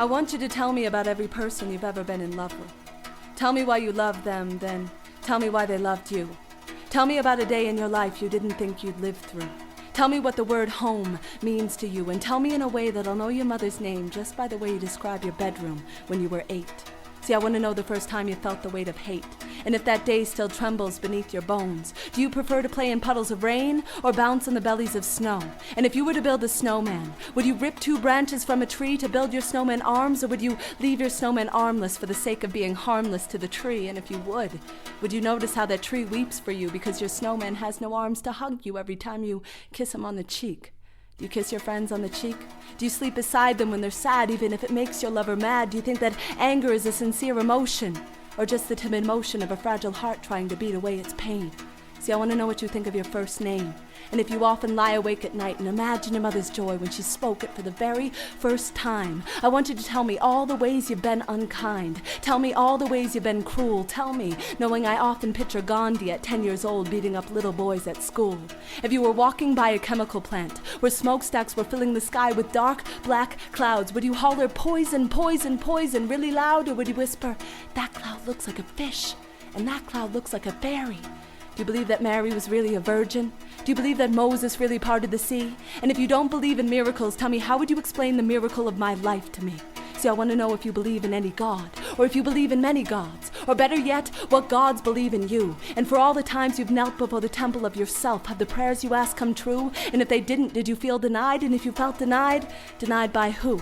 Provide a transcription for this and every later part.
I want you to tell me about every person you've ever been in love with. Tell me why you loved them, then tell me why they loved you. Tell me about a day in your life you didn't think you'd live through. Tell me what the word home means to you, and tell me in a way that I'll know your mother's name just by the way you describe your bedroom when you were 8. See, I want to know the first time you felt the weight of hate, and if that day still trembles beneath your bones. Do you prefer to play in puddles of rain or bounce on the bellies of snow? And if you were to build a snowman, would you rip 2 branches from a tree to build your snowman arms, or would you leave your snowman armless for the sake of being harmless to the tree? And if you would you notice how that tree weeps for you because your snowman has no arms to hug you every time you kiss him on the cheek? Do you kiss your friends on the cheek? Do you sleep beside them when they're sad, even if it makes your lover mad? Do you think that anger is a sincere emotion, or just the timid motion of a fragile heart trying to beat away its pain? See, I want to know what you think of your first name, and if you often lie awake at night and imagine your mother's joy when she spoke it for the very first time. I want you to tell me all the ways you've been unkind. Tell me all the ways you've been cruel. Tell me, knowing I often picture Gandhi at 10 years old beating up little boys at school. If you were walking by a chemical plant where smokestacks were filling the sky with dark black clouds, would you holler poison, poison, poison really loud, or would you whisper, that cloud looks like a fish and that cloud looks like a fairy? Do you believe that Mary was really a virgin? Do you believe that Moses really parted the sea? And if you don't believe in miracles, tell me, how would you explain the miracle of my life to me? See, I want to know if you believe in any God, or if you believe in many gods, or better yet, what gods believe in you. And for all the times you've knelt before the temple of yourself, have the prayers you asked come true? And if they didn't, did you feel denied? And if you felt denied, denied by who?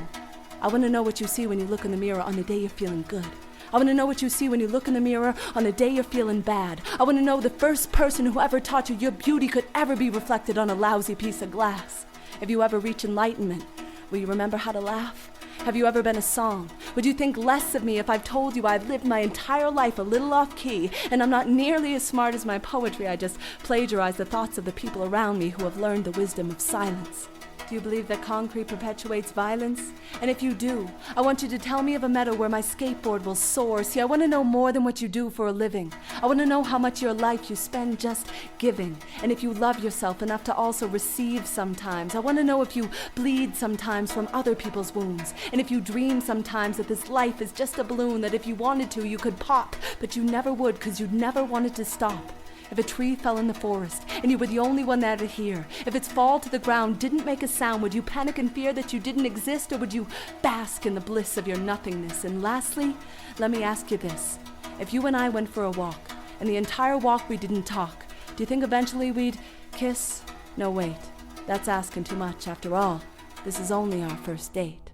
I want to know what you see when you look in the mirror on the day you're feeling good. I want to know what you see when you look in the mirror on the day you're feeling bad. I want to know the first person who ever taught you your beauty could ever be reflected on a lousy piece of glass. If you ever reach enlightenment, will you remember how to laugh? Have you ever been a song? Would you think less of me if I've told you I've lived my entire life a little off key, and I'm not nearly as smart as my poetry? I just plagiarize the thoughts of the people around me who have learned the wisdom of silence. Do you believe that concrete perpetuates violence? And if you do, I want you to tell me of a meadow where my skateboard will soar. See, I want to know more than what you do for a living. I want to know how much of your life you spend just giving. And if you love yourself enough to also receive sometimes. I want to know if you bleed sometimes from other people's wounds. And if you dream sometimes that this life is just a balloon that if you wanted to, you could pop, but you never would because you never wanted to stop. If a tree fell in the forest, and you were the only one there to hear, if its fall to the ground didn't make a sound, would you panic in fear that you didn't exist, or would you bask in the bliss of your nothingness? And lastly, let me ask you this. If you and I went for a walk, and the entire walk we didn't talk, do you think eventually we'd kiss? No, wait. That's asking too much. After all, this is only our first date.